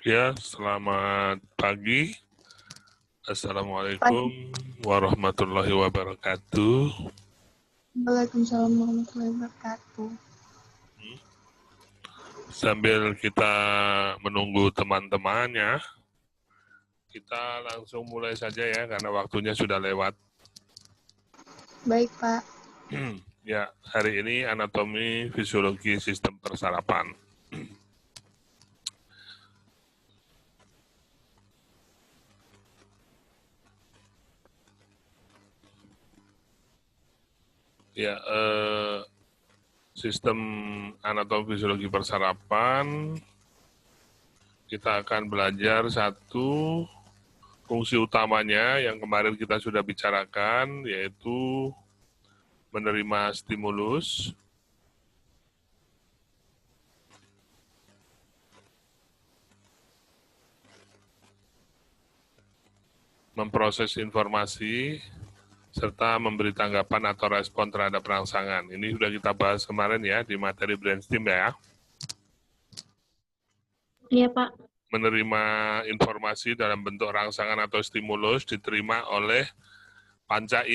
Ya, selamat pagi. Pagi. Assalamualaikum warahmatullahi wabarakatuh. Waalaikumsalam warahmatullahi wabarakatuh. Sambil kita menunggu teman-temannya, kita langsung mulai saja ya, karena waktunya sudah lewat. Baik, Pak. Ya, hari ini anatomi fisiologi sistem persarapan. Ya, sistem anatomi fisiologi persarapan, kita akan belajar satu fungsi utamanya yang kemarin kita sudah bicarakan, yaitu menerima stimulus, memproses informasi, serta memberi tanggapan atau respon terhadap rangsangan. Ini sudah kita bahas kemarin ya di materi brainstorm ya. Iya, Pak. Menerima informasi dalam bentuk rangsangan atau stimulus diterima oleh panca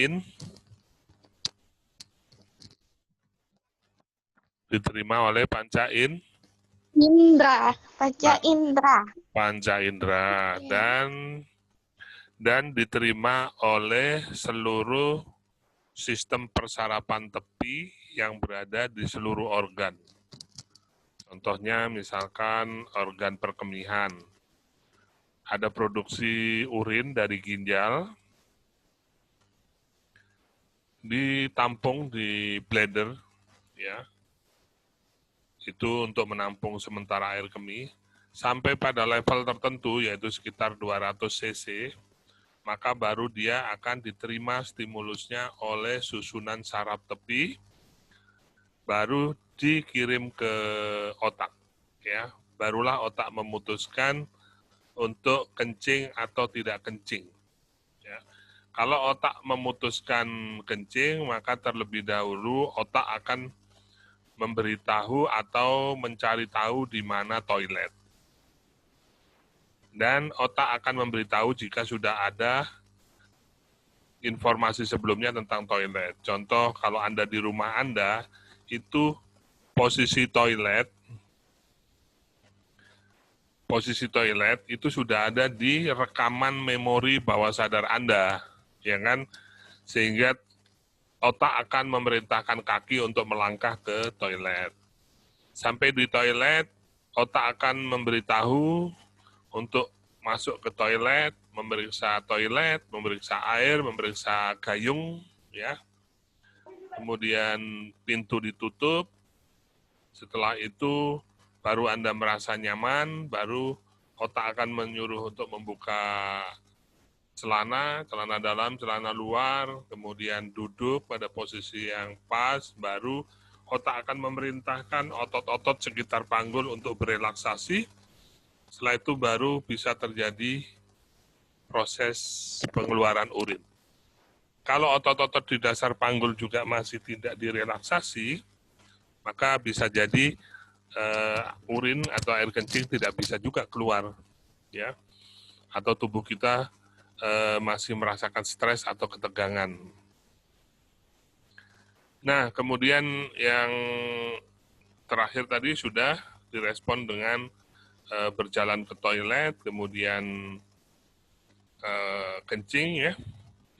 Indra, Paca Indra. panca indera dan diterima oleh seluruh sistem persarapan tepi yang berada di seluruh organ. Contohnya misalkan organ perkemihan, ada produksi urin dari ginjal, ditampung di bladder, ya, itu untuk menampung sementara air kemih, sampai pada level tertentu yaitu sekitar 200 cc, maka baru dia akan diterima stimulusnya oleh susunan saraf tepi, baru dikirim ke otak, ya. Barulah otak memutuskan untuk kencing atau tidak kencing. Ya. Kalau otak memutuskan kencing, maka terlebih dahulu otak akan memberitahu atau mencari tahu di mana toilet. Dan otak akan memberitahu jika sudah ada informasi sebelumnya tentang toilet. Contoh, kalau Anda di rumah Anda, itu posisi toilet itu sudah ada di rekaman memori bawah sadar Anda, ya kan? Sehingga otak akan memerintahkan kaki untuk melangkah ke toilet. Sampai di toilet, otak akan memberitahu untuk masuk ke toilet, memeriksa air, memeriksa gayung, ya. Kemudian pintu ditutup. Setelah itu baru Anda merasa nyaman, baru otak akan menyuruh untuk membuka celana dalam, celana luar, kemudian duduk pada posisi yang pas, baru otak akan memerintahkan otot-otot sekitar panggul untuk berelaksasi. Setelah itu baru bisa terjadi proses pengeluaran urin. Kalau otot-otot di dasar panggul juga masih tidak direlaksasi, maka bisa jadi urin atau air kencing tidak bisa juga keluar, ya. Atau tubuh kita masih merasakan stres atau ketegangan. Nah, kemudian yang terakhir tadi sudah direspon dengan berjalan ke toilet, kemudian kencing, ya.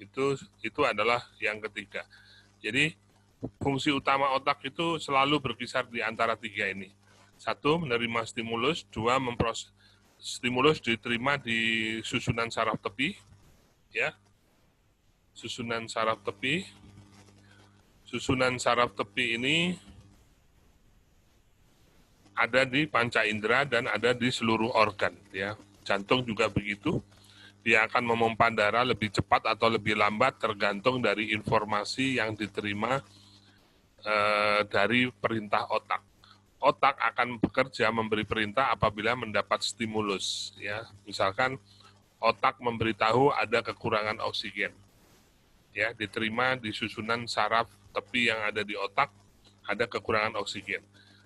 Itu adalah yang ketiga. Jadi fungsi utama otak itu selalu berkisar di antara tiga ini. Satu, menerima stimulus. Dua, memproses stimulus diterima di susunan saraf tepi, ya. Susunan saraf tepi. Susunan saraf tepi ini ada di panca indera dan ada di seluruh organ, ya. Jantung juga begitu. Dia akan memompa darah lebih cepat atau lebih lambat tergantung dari informasi yang diterima dari perintah otak. Otak akan bekerja memberi perintah apabila mendapat stimulus, ya. Misalkan otak memberitahu ada kekurangan oksigen, ya, diterima di susunan saraf tepi yang ada di otak, ada kekurangan oksigen.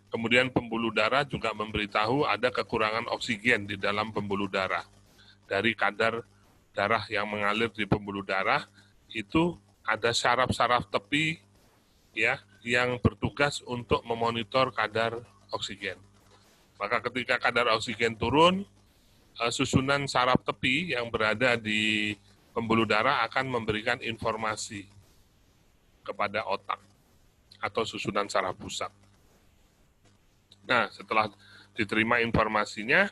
Kemudian pembuluh darah juga memberitahu ada kekurangan oksigen di dalam pembuluh darah. Dari kadar darah yang mengalir di pembuluh darah, itu ada saraf-saraf tepi ya yang bertugas untuk memonitor kadar oksigen. Maka ketika kadar oksigen turun, susunan saraf tepi yang berada di pembuluh darah akan memberikan informasi kepada otak atau susunan saraf pusat. Nah, setelah diterima informasinya,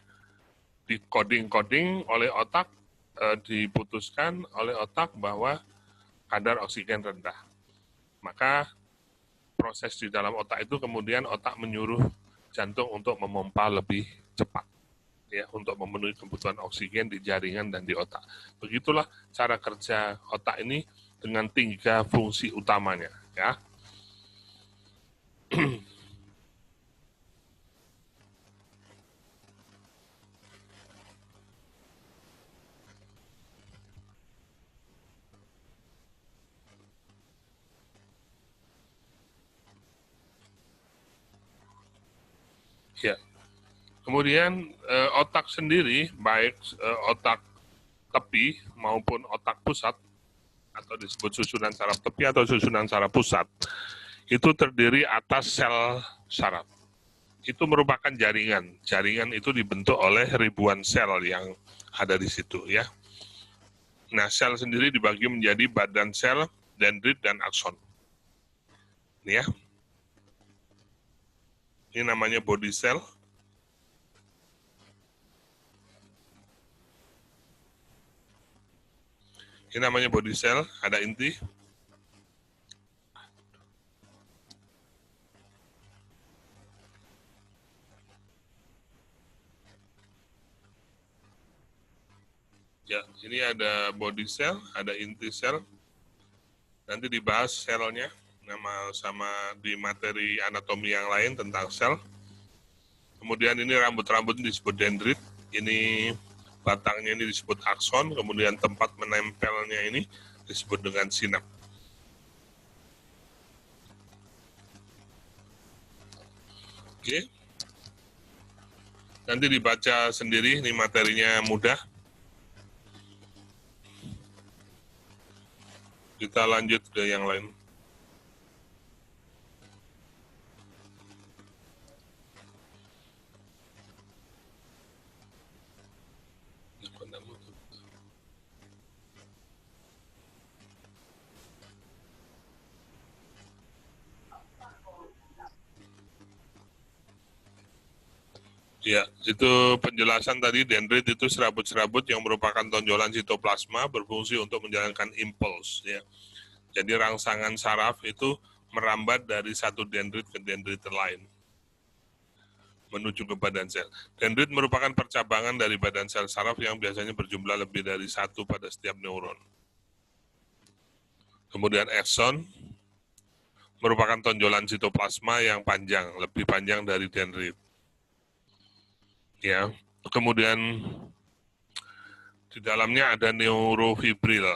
di-coding oleh otak, diputuskan oleh otak bahwa kadar oksigen rendah. Maka proses di dalam otak itu kemudian otak menyuruh jantung untuk memompa lebih cepat, ya, untuk memenuhi kebutuhan oksigen di jaringan dan di otak. Begitulah cara kerja otak ini dengan 3 fungsi utamanya, ya. Ya. Kemudian otak sendiri, baik otak tepi maupun otak pusat, atau disebut susunan saraf tepi atau susunan saraf pusat, itu terdiri atas sel saraf. Itu merupakan jaringan. Jaringan itu dibentuk oleh ribuan sel yang ada di situ, ya. Nah, sel sendiri dibagi menjadi badan sel, dendrit, dan akson. Ini ya. Ini namanya body cell. Ini namanya body cell, ada inti. Ya, ini ada body cell, ada inti cell. Nanti dibahas selnya sama di materi anatomi yang lain tentang sel. Kemudian ini rambut-rambut disebut dendrit, ini batangnya ini disebut akson, kemudian tempat menempelnya ini disebut dengan sinap. Oke. Nanti dibaca sendiri, ini materinya mudah. Kita lanjut ke yang lain. Ya, itu penjelasan tadi. Dendrit itu serabut-serabut yang merupakan tonjolan sitoplasma berfungsi untuk menjalankan impuls. Ya. Jadi rangsangan saraf itu merambat dari satu dendrit ke dendrit lain menuju ke badan sel. Dendrit merupakan percabangan dari badan sel saraf yang biasanya berjumlah lebih dari 1 pada setiap neuron. Kemudian akson merupakan tonjolan sitoplasma yang panjang, lebih panjang dari dendrit. Ya, kemudian di dalamnya ada neurofibril,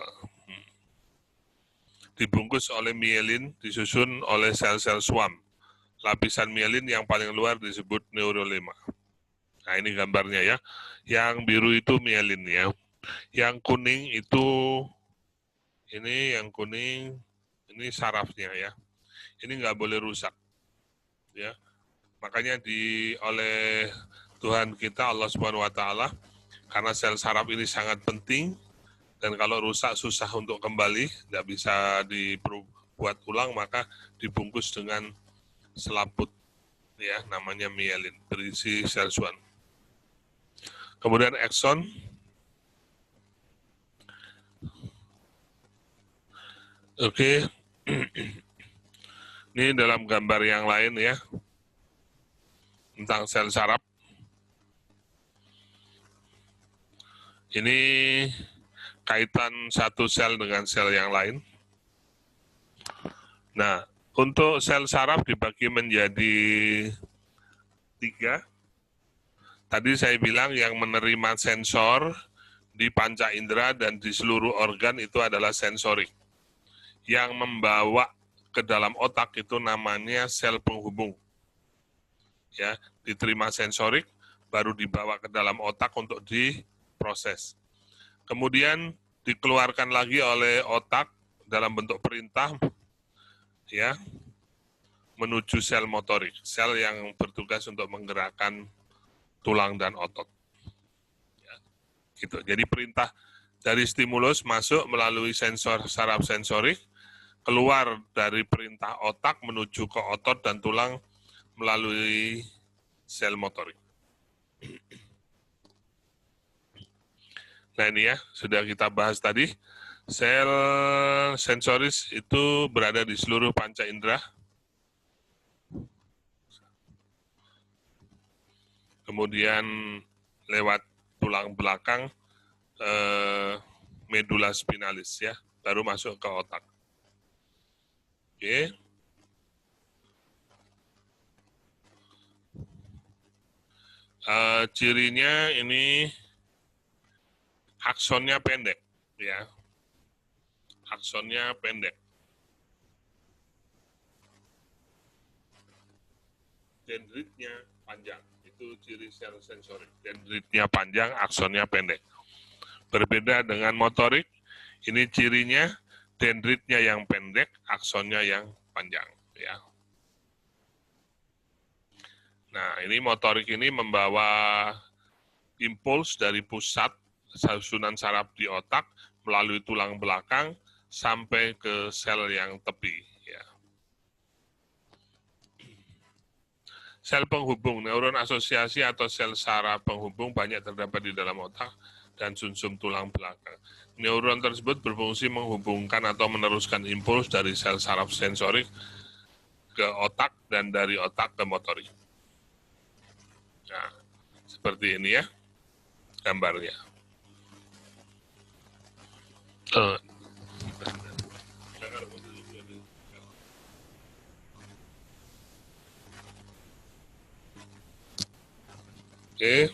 dibungkus oleh mielin, disusun oleh sel-sel swam. Lapisan mielin yang paling luar disebut neurolema. Nah, ini gambarnya ya. Yang biru itu mielin ya. Yang kuning itu, ini yang kuning, ini sarafnya ya. Ini nggak boleh rusak. Ya, makanya oleh Tuhan kita Allah Subhanahu Wa Taala, karena sel saraf ini sangat penting dan kalau rusak susah untuk kembali, nggak bisa dibuat ulang, maka dibungkus dengan selaput ya, namanya mielin, berisi sel swan. Kemudian akson, oke. Ini dalam gambar yang lain ya, tentang sel saraf. Ini kaitan satu sel dengan sel yang lain. Nah, untuk sel saraf dibagi menjadi 3. Tadi saya bilang yang menerima sensor di panca indera dan di seluruh organ itu adalah sensorik. Yang membawa ke dalam otak itu namanya sel penghubung. ya, diterima sensorik, baru dibawa ke dalam otak untuk diproses. Kemudian dikeluarkan lagi oleh otak dalam bentuk perintah, ya, menuju sel motorik, sel yang bertugas untuk menggerakkan tulang dan otot. Ya, gitu. Jadi perintah dari stimulus masuk melalui sensor saraf sensorik, keluar dari perintah otak menuju ke otot dan tulang melalui sel motorik. Nah ini ya, sudah kita bahas tadi. Sel sensoris itu berada di seluruh panca indera. Kemudian lewat tulang belakang, medula spinalis ya, baru masuk ke otak. Oke. Cirinya ini aksonnya pendek, ya. Aksonnya pendek. Dendritnya panjang. Itu ciri sel sensorik. Dendritnya panjang, aksonnya pendek. Berbeda dengan motorik, ini cirinya dendritnya yang pendek, aksonnya yang panjang, ya. Nah, ini motorik ini membawa impuls dari pusat susunan saraf di otak melalui tulang belakang sampai ke sel yang tepi, ya. Sel penghubung, neuron asosiasi atau sel saraf penghubung banyak terdapat di dalam otak dan sumsum tulang belakang. Neuron tersebut berfungsi menghubungkan atau meneruskan impuls dari sel saraf sensorik ke otak dan dari otak ke motorik. Nah, seperti ini ya gambarnya. Oke.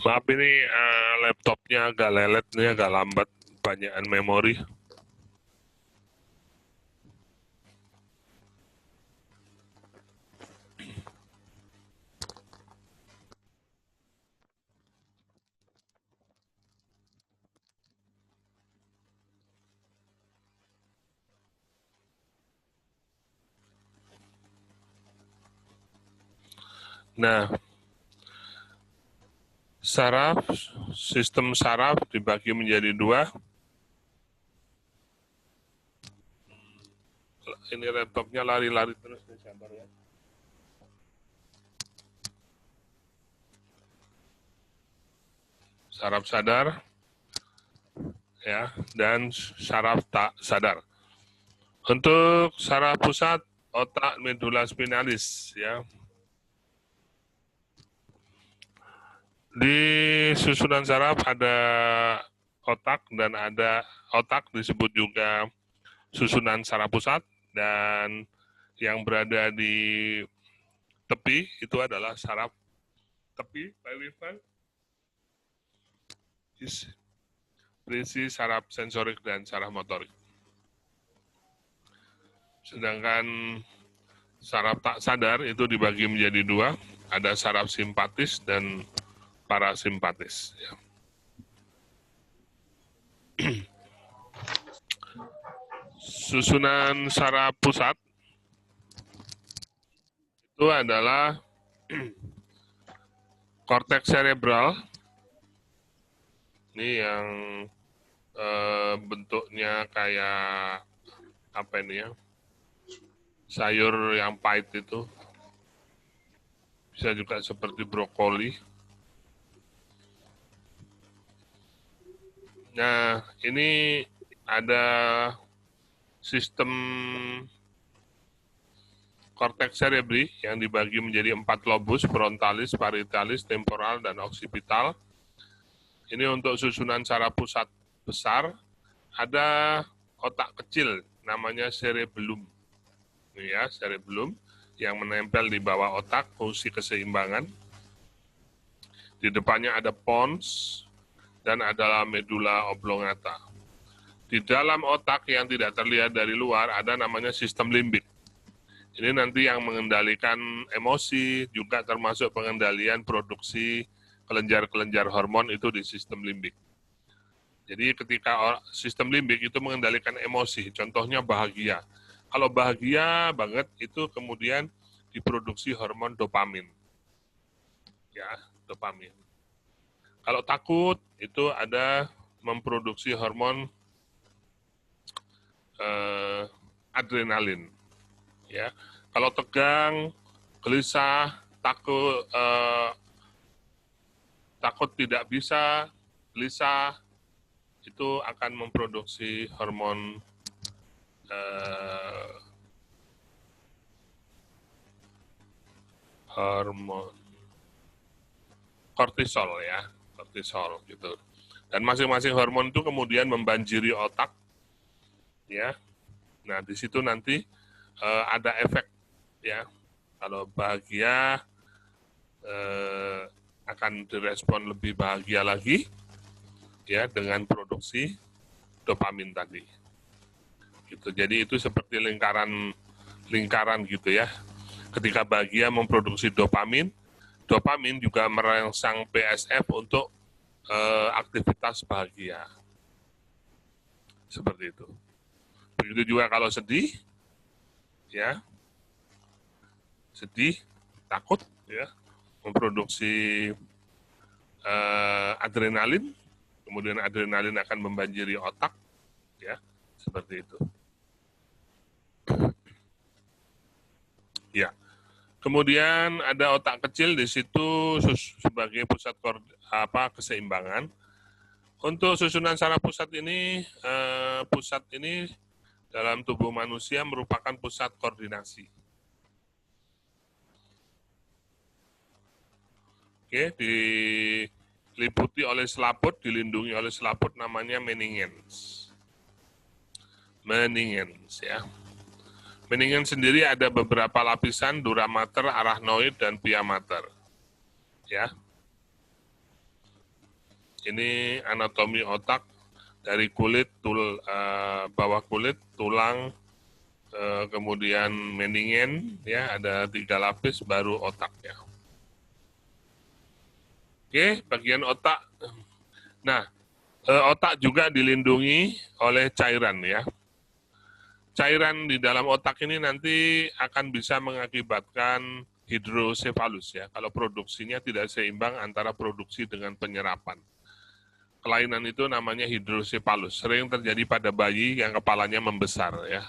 Maaf ini laptopnya agak lelet, ini agak lambat, banyakan memori. Nah, saraf, sistem saraf dibagi menjadi dua. Ini laptopnya lari-lari terus, sabar ya. Saraf sadar, ya, dan saraf tak sadar. Untuk saraf pusat, otak medula spinalis, ya. Di susunan saraf ada otak dan ada otak disebut juga susunan saraf pusat, dan yang berada di tepi itu adalah saraf tepi, Pak Irfan. Berisi saraf sensorik dan saraf motorik. Sedangkan saraf tak sadar itu dibagi menjadi dua, ada saraf simpatis dan parasimpatis. Ya. Susunan saraf pusat itu adalah korteks cerebral, ini yang bentuknya kayak apa ini ya, sayur yang pahit itu, bisa juga seperti brokoli. Nah, ini ada sistem korteks cerebri yang dibagi menjadi 4 lobus, frontalis, parietalis, temporal, dan occipital. Ini untuk susunan saraf pusat besar. Ada otak kecil, namanya cerebellum. Ini ya, cerebellum yang menempel di bawah otak, fungsi keseimbangan. Di depannya ada pons, dan adalah medula oblongata. Di dalam otak yang tidak terlihat dari luar ada namanya sistem limbik. Ini nanti yang mengendalikan emosi, juga termasuk pengendalian produksi kelenjar-kelenjar hormon itu di sistem limbik. Jadi ketika sistem limbik itu mengendalikan emosi, contohnya bahagia. Kalau bahagia banget itu kemudian diproduksi hormon dopamin. Ya, dopamin. Kalau takut itu ada memproduksi hormon adrenalin. Ya, kalau tegang, gelisah, takut tidak bisa, gelisah, itu akan memproduksi hormon kortisol ya, kortisol gitu. Dan masing-masing hormon itu kemudian membanjiri otak, ya. Nah di situ nanti ada efek ya. Kalau bahagia akan direspon lebih bahagia lagi ya dengan produksi dopamin tadi. Gitu. Jadi itu seperti lingkaran gitu ya. Ketika bahagia memproduksi dopamin, dopamin juga merangsang BSF untuk aktivitas bahagia. Seperti itu. Begitu juga kalau sedih, ya, sedih, takut, ya, memproduksi adrenalin, kemudian adrenalin akan membanjiri otak, ya, seperti itu. Ya, kemudian ada otak kecil di situ sebagai pusat keseimbangan. Untuk susunan saraf pusat ini dalam tubuh manusia merupakan pusat koordinasi. Oke, diliputi oleh selaput, dilindungi oleh selaput namanya meningens. Meningens ya. Meningens sendiri ada beberapa lapisan, dura mater, arachnoid, dan pia mater. Ya. Ini anatomi otak dari kulit, bawah kulit, tulang, kemudian meningen, ya ada 3 lapis, baru otak ya. Oke, bagian otak. Nah, otak juga dilindungi oleh cairan ya. Cairan di dalam otak ini nanti akan bisa mengakibatkan hidrosefalus ya. Kalau produksinya tidak seimbang antara produksi dengan penyerapan. Kelainan itu namanya hidrosefalus. Sering terjadi pada bayi yang kepalanya membesar ya.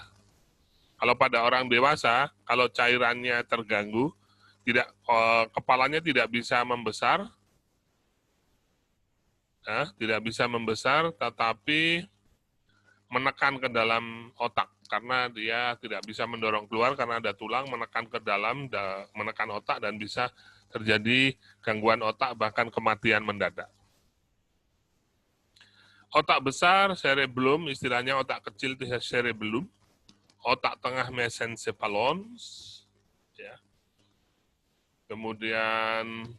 Kalau pada orang dewasa, kalau cairannya terganggu, kepalanya tidak bisa membesar, tetapi menekan ke dalam otak karena dia tidak bisa mendorong keluar karena ada tulang, menekan ke dalam, menekan otak dan bisa terjadi gangguan otak bahkan kematian mendadak. Otak besar, cerebellum, istilahnya otak kecil itu cerebellum. Otak tengah mesencephalons, ya. Kemudian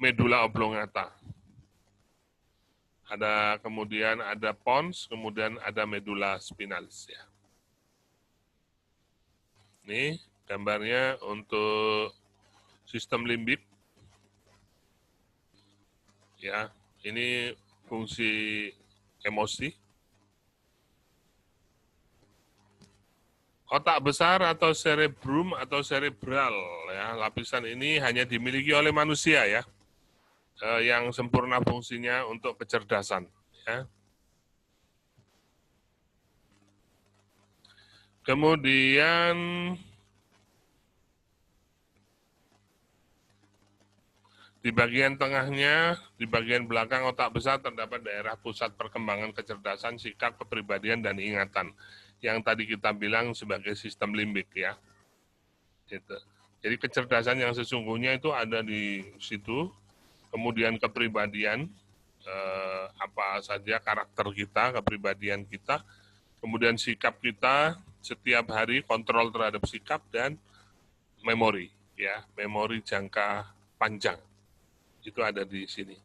medula oblongata. Kemudian ada pons, kemudian ada medula spinalis ya. Ini gambarnya untuk sistem limbik. Ya, ini fungsi emosi. Otak besar atau cerebrum atau cerebral ya, lapisan ini hanya dimiliki oleh manusia ya. Yang sempurna fungsinya untuk kecerdasan. Ya. Kemudian Di bagian tengahnya, di bagian belakang otak besar terdapat daerah pusat perkembangan kecerdasan, sikap, kepribadian, dan ingatan. Yang tadi kita bilang sebagai sistem limbik ya. Gitu. Jadi kecerdasan yang sesungguhnya itu ada di situ, kemudian kepribadian, apa saja karakter kita, kepribadian kita, kemudian sikap kita setiap hari, kontrol terhadap sikap, dan memori, ya, memori jangka panjang. Itu ada di sini.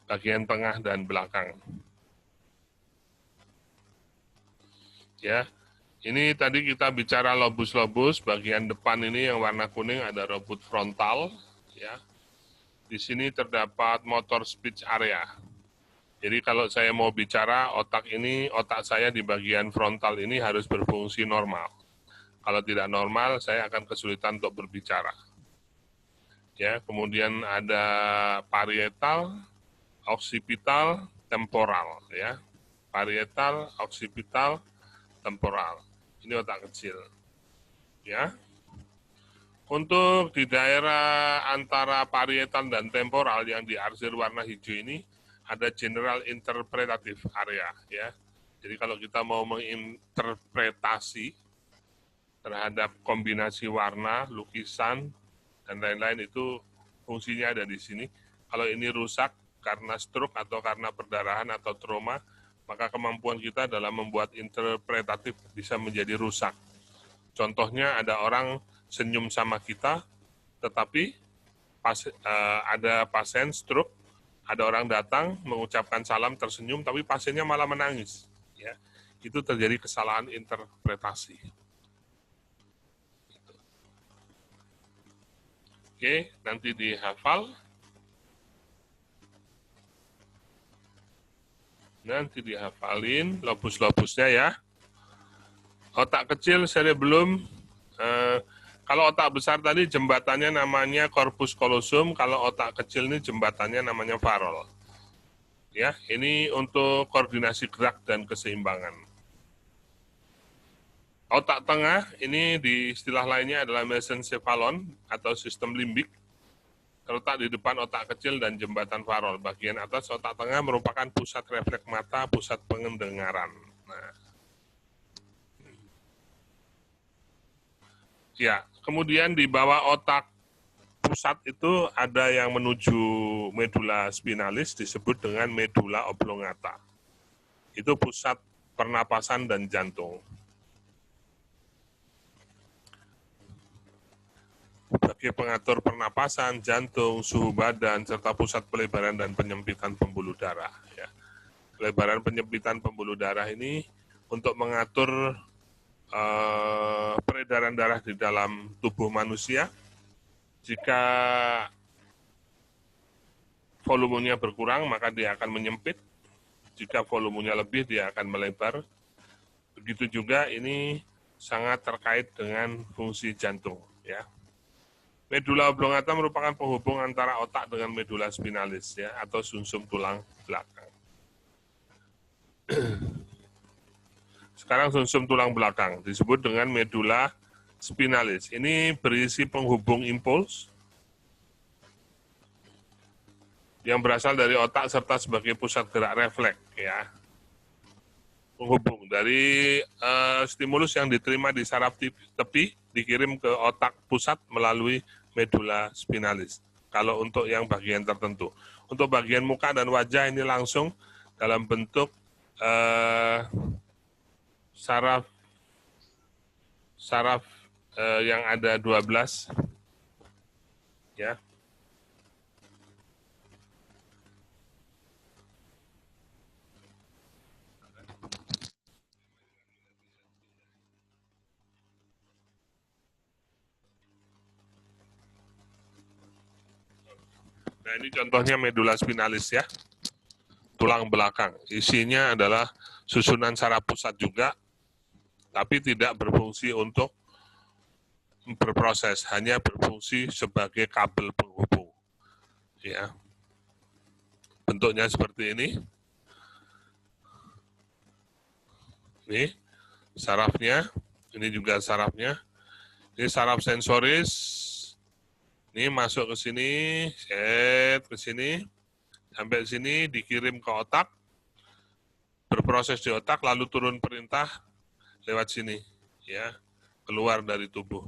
Bagian tengah dan belakang. Ya, ini tadi kita bicara lobus-lobus, bagian depan ini yang warna kuning ada lobus frontal, ya. Di sini terdapat motor speech area. Jadi kalau saya mau bicara, otak saya di bagian frontal ini harus berfungsi normal. Kalau tidak normal, saya akan kesulitan untuk berbicara. Ya, kemudian ada parietal, occipital, temporal, ya. Parietal, occipital, temporal. Ini otak kecil. Ya. Untuk di daerah antara parietal dan temporal yang diarsir warna hijau ini ada general interpretative area, ya. Jadi kalau kita mau menginterpretasi terhadap kombinasi warna, lukisan, dan lain-lain itu fungsinya ada di sini. Kalau ini rusak karena stroke atau karena perdarahan atau trauma, maka kemampuan kita dalam membuat interpretatif bisa menjadi rusak. Contohnya ada orang senyum sama kita, tetapi ada pasien stroke, ada orang datang mengucapkan salam tersenyum, tapi pasiennya malah menangis. Ya, itu terjadi kesalahan interpretasi. Oke, nanti dihafal. Nanti dihafalin lobus-lobusnya ya. Otak kecil cerebellum, kalau otak besar tadi jembatannya namanya corpus callosum, kalau otak kecil ini jembatannya namanya farol. Ya, ini untuk koordinasi gerak dan keseimbangan. Otak tengah ini di istilah lainnya adalah mesencephalon atau sistem limbik, terletak di depan otak kecil dan jembatan farol. Bagian atas otak tengah merupakan pusat refleks mata, pusat pendengaran. Nah, ya, kemudian di bawah otak pusat itu ada yang menuju medula spinalis disebut dengan medula oblongata. Itu pusat pernapasan dan jantung. Sebagai pengatur pernapasan, jantung, suhu badan, serta pusat pelebaran dan penyempitan pembuluh darah. Ya. Pelebaran penyempitan pembuluh darah ini untuk mengatur peredaran darah di dalam tubuh manusia. Jika volumenya berkurang, maka dia akan menyempit. Jika volumenya lebih, dia akan melebar. Begitu juga ini sangat terkait dengan fungsi jantung. Ya. Medula oblongata merupakan penghubung antara otak dengan medula spinalis, ya, atau sumsum tulang belakang. Sekarang sumsum tulang belakang disebut dengan medula spinalis. Ini berisi penghubung impuls yang berasal dari otak serta sebagai pusat gerak refleks, ya. Penghubung dari stimulus yang diterima di saraf tepi dikirim ke otak pusat melalui medula spinalis. Kalau untuk yang bagian tertentu. Untuk bagian muka dan wajah ini langsung dalam bentuk saraf yang ada 12, ya. Nah, ini contohnya medula spinalis, ya. Tulang belakang. Isinya adalah susunan saraf pusat juga, tapi tidak berfungsi untuk berproses, hanya berfungsi sebagai kabel penghubung. Ya. Bentuknya seperti ini. Ini sarafnya, ini juga sarafnya. Ini saraf sensoris, Ini masuk ke sini, set ke sini, sampai sini dikirim ke otak, berproses di otak, lalu turun perintah lewat sini, ya, keluar dari tubuh.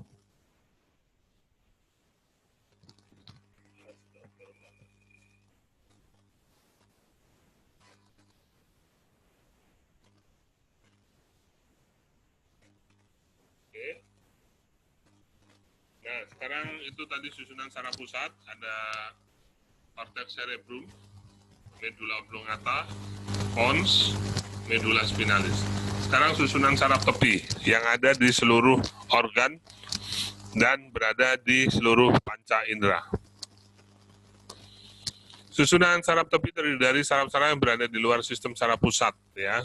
Oke. Nah, sekarang itu tadi susunan saraf pusat, ada cortex cerebrum, medulla oblongata, pons, medulla spinalis. Sekarang susunan saraf tepi yang ada di seluruh organ dan berada di seluruh panca indera. Susunan saraf tepi terdiri dari saraf-saraf yang berada di luar sistem saraf pusat, ya.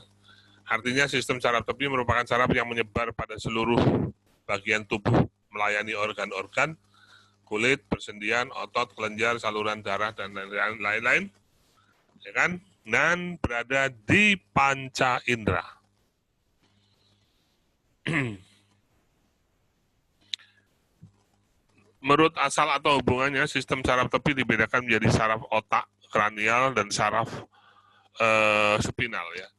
Artinya sistem saraf tepi merupakan saraf yang menyebar pada seluruh bagian tubuh, melayani organ-organ, kulit, persendian, otot, kelenjar, saluran darah, dan lain-lain, ya kan? Dan berada di panca indera. Menurut asal atau hubungannya, sistem saraf tepi dibedakan menjadi saraf otak, kranial, dan saraf spinal, ya.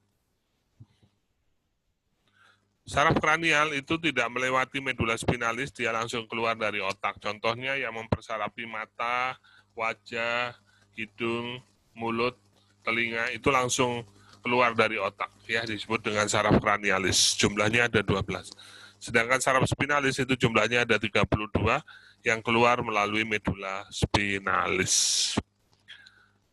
Saraf kranial itu tidak melewati medulla spinalis, dia langsung keluar dari otak. Contohnya yang mempersarapi mata, wajah, hidung, mulut, telinga, itu langsung keluar dari otak, ya, disebut dengan saraf kranialis. Jumlahnya ada 12. Sedangkan saraf spinalis itu jumlahnya ada 32 yang keluar melalui medulla spinalis.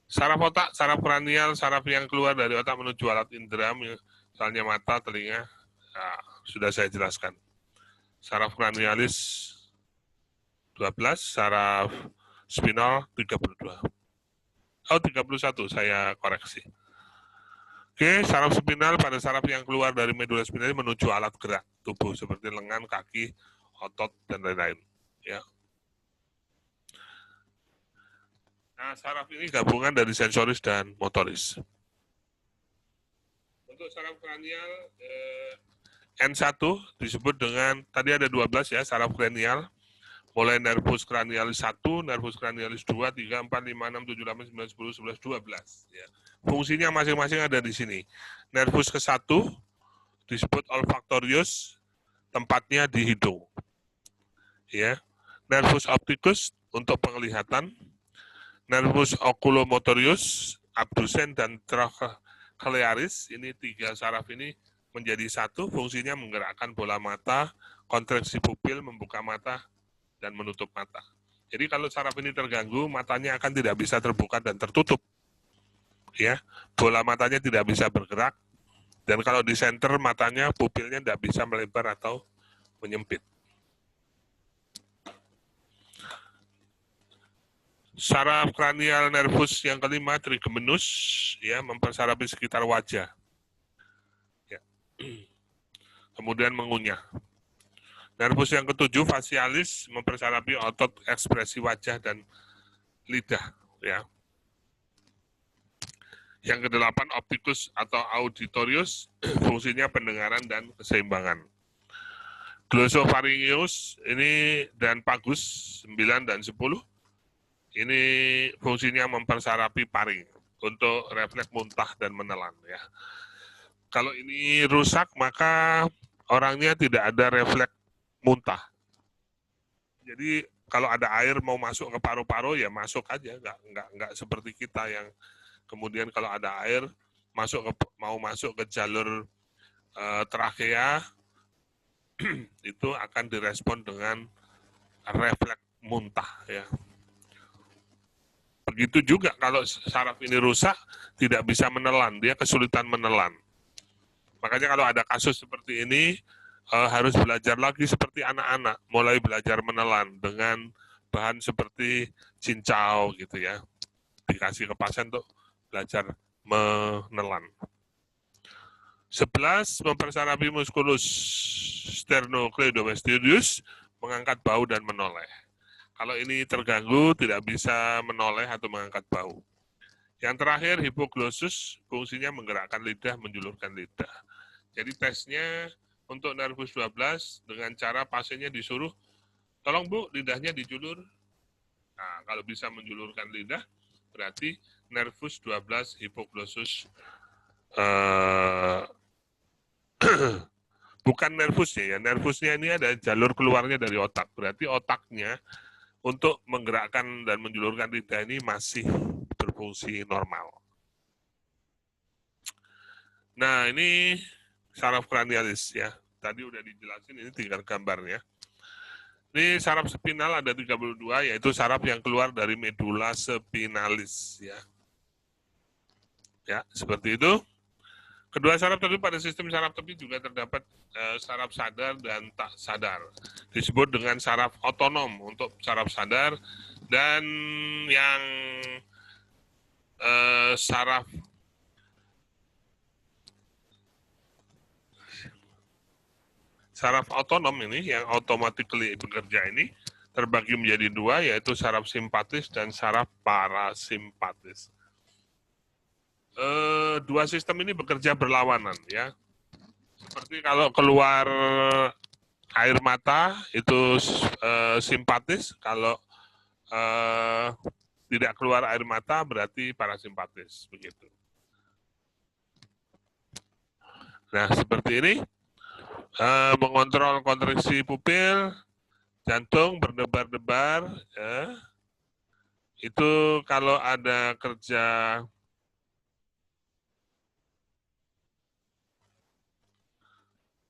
Saraf otak, saraf kranial, saraf yang keluar dari otak menuju alat indera, misalnya mata, telinga. Nah, sudah saya jelaskan. Saraf kranialis 12, saraf spinal 32. Oh, 31, saya koreksi. Oke, saraf spinal pada saraf yang keluar dari medulla spinalis menuju alat gerak tubuh seperti lengan, kaki, otot, dan lain-lain. Ya. Nah, saraf ini gabungan dari sensoris dan motoris. Untuk saraf kranial, N1 disebut dengan, tadi ada 12 ya, saraf kranial, mulai nervus kranialis 1, nervus kranialis 2, 3, 4, 5, 6, 7, 8, 9, 10, 11, 12. Ya. Fungsinya masing-masing ada di sini. Nervus ke-1 disebut olfaktorius, tempatnya di hidung. Ya. Nervus opticus untuk penglihatan, nervus oculomotorius, abdusen, dan trochlearis, ini 3 saraf ini menjadi satu, fungsinya menggerakkan bola mata, kontraksi pupil, membuka mata, dan menutup mata. Jadi kalau saraf ini terganggu, matanya akan tidak bisa terbuka dan tertutup. Ya, bola matanya tidak bisa bergerak, dan kalau di center matanya, pupilnya tidak bisa melebar atau menyempit. Saraf kranial nervus yang kelima, trigeminus, ya, mempersarapi sekitar wajah. Ya. Kemudian mengunyah. Nervus yang ketujuh, facialis, mempersarapi otot ekspresi wajah dan lidah. Ya. Yang kedelapan, opticus atau auditorius, fungsinya pendengaran dan keseimbangan. Glosopharyngeus ini dan pagus 9 dan 10, ini fungsinya mempersarapi paring untuk refleks muntah dan menelan. Ya. Kalau ini rusak, maka orangnya tidak ada refleks muntah. Jadi kalau ada air mau masuk ke paru-paru ya masuk aja, nggak seperti kita yang kemudian kalau ada air mau masuk ke jalur trakea itu akan direspon dengan refleks muntah, ya. Begitu juga kalau saraf ini rusak, tidak bisa menelan, dia kesulitan menelan. Makanya kalau ada kasus seperti ini, harus belajar lagi seperti anak-anak, mulai belajar menelan dengan bahan seperti cincau gitu ya. Dikasih ke pasien untuk belajar menelan. 11, mempersarapi musculus sternocleidomastoideus, mengangkat bau dan menoleh. Kalau ini terganggu, tidak bisa menoleh atau mengangkat bau. Yang terakhir, hipoglossus, fungsinya menggerakkan lidah, menjulurkan lidah. Jadi tesnya untuk nervus 12 dengan cara pasiennya disuruh, tolong Bu, lidahnya dijulur, Nah, kalau bisa menjulurkan lidah, berarti nervus 12, hipoglossus bukan nervusnya ya. Nervusnya ini ada jalur keluarnya dari otak. Berarti otaknya untuk menggerakkan dan menjulurkan lidah ini masih berfungsi normal. Nah, ini saraf kranialis ya. Tadi udah dijelasin, ini tinggal gambarnya. Ini saraf spinal ada 32, yaitu saraf yang keluar dari medula spinalis ya. Ya, seperti itu. Kedua saraf tersebut pada sistem saraf tepi juga terdapat saraf sadar dan tak sadar. Disebut dengan saraf otonom untuk saraf sadar, dan yang saraf otonom ini yang automatically bekerja ini terbagi menjadi dua, yaitu saraf simpatis dan saraf parasimpatis. Dua sistem ini bekerja berlawanan ya. Seperti kalau keluar air mata itu simpatis, kalau tidak keluar air mata berarti parasimpatis begitu. Nah, seperti ini mengontrol kontraksi pupil, jantung berdebar-debar ya. Itu kalau ada kerja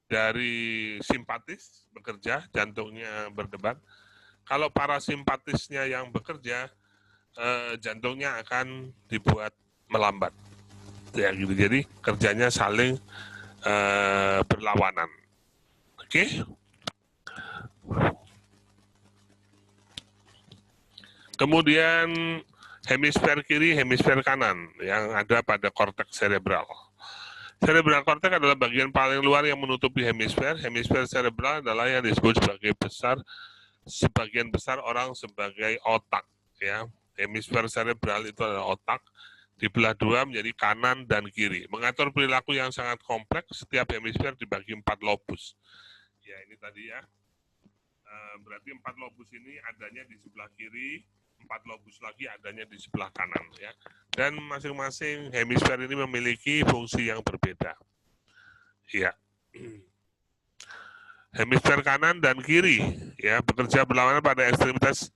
dari simpatis bekerja, jantungnya berdebar. Kalau parasimpatisnya yang bekerja, jantungnya akan dibuat melambat. Ya gitu. Jadi kerjanya saling berlawanan. Oke. Kemudian hemisfer kiri, hemisfer kanan yang ada pada korteks cerebral. Cerebral cortex adalah bagian paling luar yang menutupi hemisfer. Hemisfer cerebral adalah yang disebut sebagian besar orang sebagai otak. Ya, hemisfer cerebral itu adalah otak. Dibelah dua menjadi kanan dan kiri. Mengatur perilaku yang sangat kompleks, setiap hemisfer dibagi 4 lobus. Ya, ini tadi ya. Berarti 4 lobus ini adanya di sebelah kiri, 4 lobus lagi adanya di sebelah kanan ya. Dan masing-masing hemisfer ini memiliki fungsi yang berbeda. Ya. Hemisfer kanan dan kiri ya bekerja berlawanan pada ekstremitas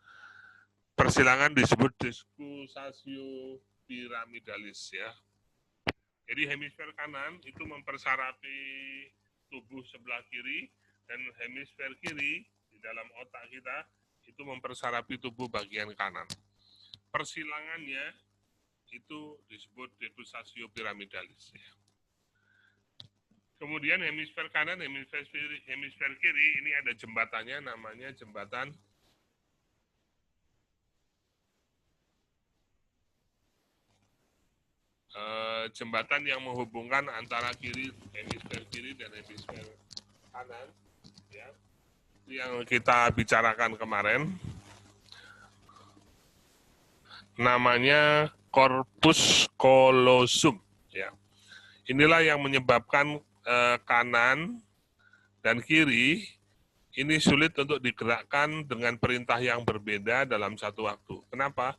persilangan disebut diskusasio piramidalis ya. Jadi hemisfer kanan itu mempersarapi tubuh sebelah kiri, dan hemisfer kiri di dalam otak kita itu mempersarapi tubuh bagian kanan. Persilangannya itu disebut diskusasio piramidalis ya. Kemudian hemisfer kanan, hemisfer kiri ini ada jembatannya, namanya jembatan jembatan yang menghubungkan antara hemisfer kiri dan hemisfer kanan ya. Yang kita bicarakan kemarin namanya corpus callosum ya. Inilah yang menyebabkan kanan dan kiri ini sulit untuk digerakkan dengan perintah yang berbeda dalam satu waktu. Kenapa?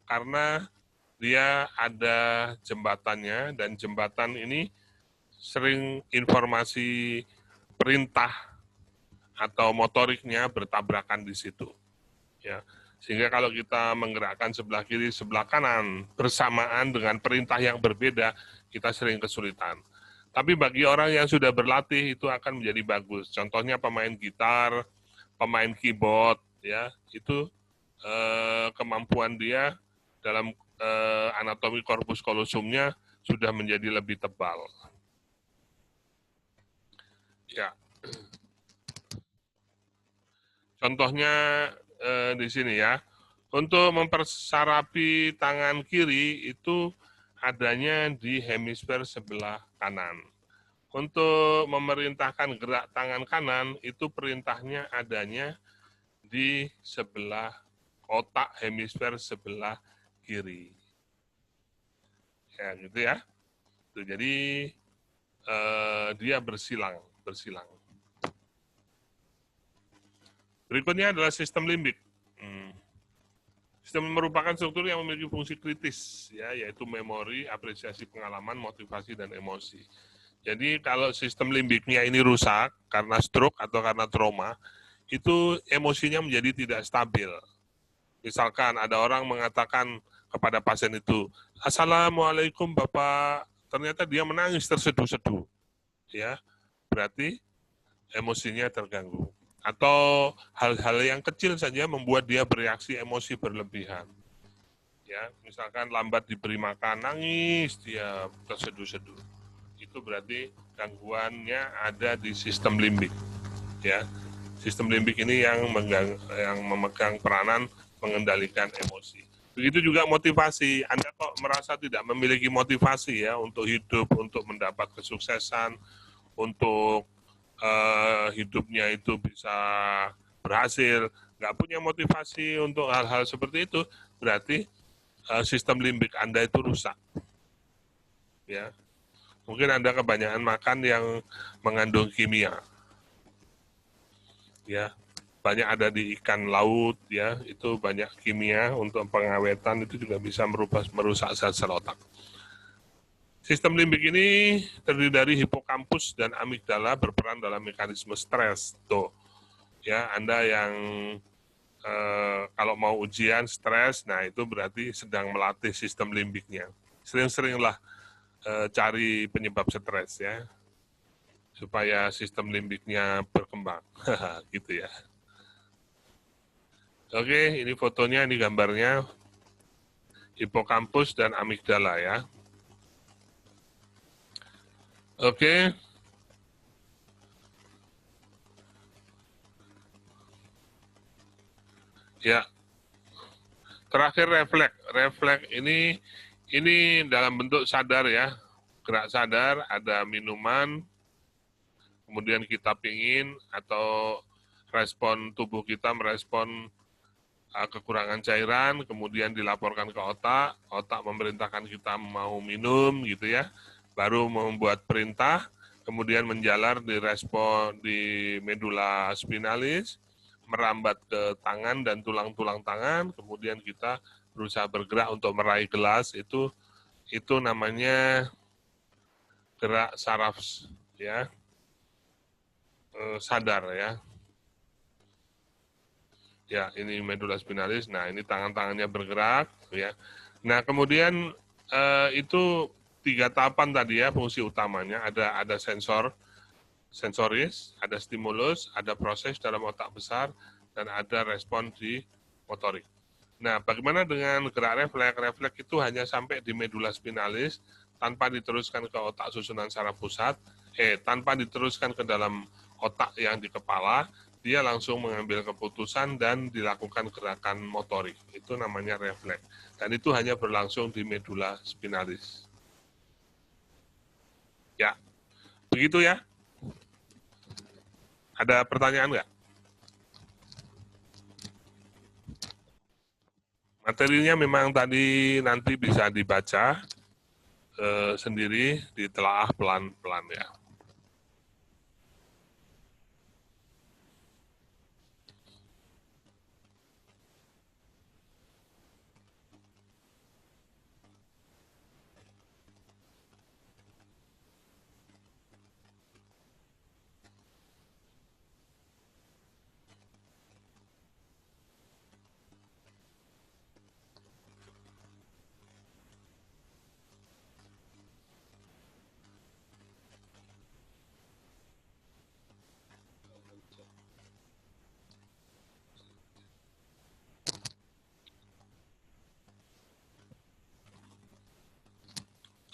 Karena dia ada jembatannya, dan jembatan ini sering informasi perintah atau motoriknya bertabrakan di situ. Ya. Sehingga kalau kita menggerakkan sebelah kiri, sebelah kanan bersamaan dengan perintah yang berbeda, kita sering kesulitan. Tapi bagi orang yang sudah berlatih itu akan menjadi bagus. Contohnya pemain gitar, pemain keyboard, ya itu kemampuan dia dalam anatomi corpus callosumnya sudah menjadi lebih tebal. Ya. Contohnya di sini ya. Untuk mempersarapi tangan kiri itu adanya di hemisfer sebelah kanan. Untuk memerintahkan gerak tangan kanan itu perintahnya adanya di sebelah otak hemisfer sebelah kiri. Ya gitu ya. Jadi dia bersilang. Berikutnya adalah sistem limbik. Sistem merupakan struktur yang memiliki fungsi kritis, ya, yaitu memori, apresiasi pengalaman, motivasi, dan emosi. Jadi kalau sistem limbiknya ini rusak karena stroke atau karena trauma, itu emosinya menjadi tidak stabil. Misalkan ada orang mengatakan kepada pasien itu, "Assalamualaikum Bapak," ternyata dia menangis terseduh-seduh, ya, berarti emosinya terganggu. Atau hal-hal yang kecil saja membuat dia bereaksi emosi berlebihan. Ya, misalkan lambat diberi makan, nangis, dia terseduh-seduh. Itu berarti gangguannya ada di sistem limbik. Ya, sistem limbik ini yang memegang peranan mengendalikan emosi. Begitu juga motivasi. Anda kok merasa tidak memiliki motivasi ya untuk hidup, untuk mendapat kesuksesan, untuk hidupnya itu bisa berhasil, nggak punya motivasi untuk hal-hal seperti itu, berarti sistem limbik Anda itu rusak. Ya, mungkin Anda kebanyakan makan yang mengandung kimia. Ya, banyak ada di ikan laut, ya, itu banyak kimia untuk pengawetan, itu juga bisa merusak sel-sel otak. Sistem limbik ini terdiri dari hipokampus dan amigdala berperan dalam mekanisme stres. Tuh, ya, Anda yang kalau mau ujian stres, nah itu berarti sedang melatih sistem limbiknya. Sering-seringlah cari penyebab stres ya, supaya sistem limbiknya berkembang, gitu ya. Oke, ini fotonya, ini gambarnya hipokampus dan amigdala ya. Oke. Ya. Terakhir refleks. Refleks ini dalam bentuk sadar ya. Gerak sadar, ada minuman, kemudian kita pingin atau respon tubuh kita merespon kekurangan cairan, kemudian dilaporkan ke otak, otak memerintahkan kita mau minum gitu ya, baru membuat perintah, kemudian menjalar di respon di medula spinalis, merambat ke tangan dan tulang-tulang tangan, kemudian kita berusaha bergerak untuk meraih gelas, itu namanya gerak saraf ya, sadar ya. Ya, ini medula spinalis. Nah, ini tangan-tangannya bergerak, ya. Nah, kemudian itu 3 tahapan tadi ya, fungsi utamanya ada sensoris, ada stimulus, ada proses dalam otak besar, dan ada respon di motorik. Nah, bagaimana dengan gerak refleks? Refleks itu hanya sampai di medula spinalis, tanpa diteruskan ke otak susunan saraf pusat, tanpa diteruskan ke dalam otak yang di kepala, dia langsung mengambil keputusan dan dilakukan gerakan motorik. Itu namanya refleks. Dan itu hanya berlangsung di medula spinalis. Ya, begitu ya. Ada pertanyaan nggak? Materinya memang tadi nanti bisa dibaca sendiri, ditelaah pelan-pelan ya.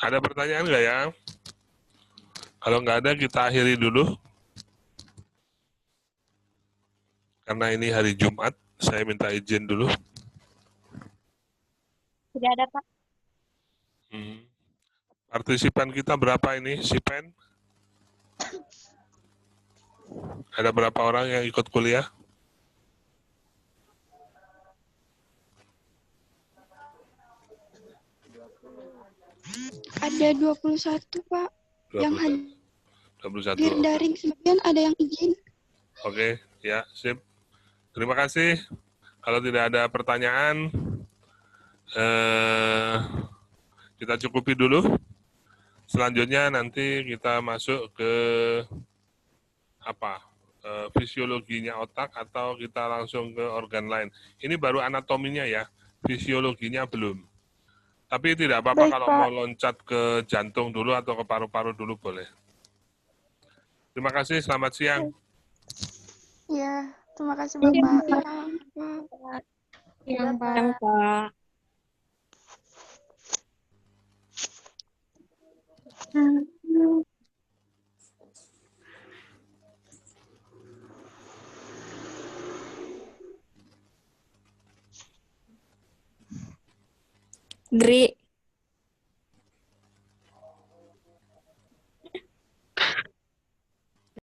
Ada pertanyaan nggak ya? Kalau nggak ada, kita akhiri dulu. Karena ini hari Jumat, saya minta izin dulu. Tidak ada, Pak. Partisipan kita berapa ini, Sipen? Ada berapa orang yang ikut kuliah? Ada 21, Pak. 21. Yang hadir 21. daring, sebagian ada yang izin. Oke, ya, sip. Terima kasih. Kalau tidak ada pertanyaan, Kita cukupi dulu. Selanjutnya nanti kita masuk ke fisiologinya otak atau kita langsung ke organ lain. Ini baru anatominya ya, fisiologinya belum. Tapi tidak apa-apa Baik, kalau Pak. mau loncat ke jantung dulu atau ke paru-paru dulu boleh. Terima kasih, selamat siang. Iya, terima kasih Bapak. Yang Pak. Yang Pak. Gri.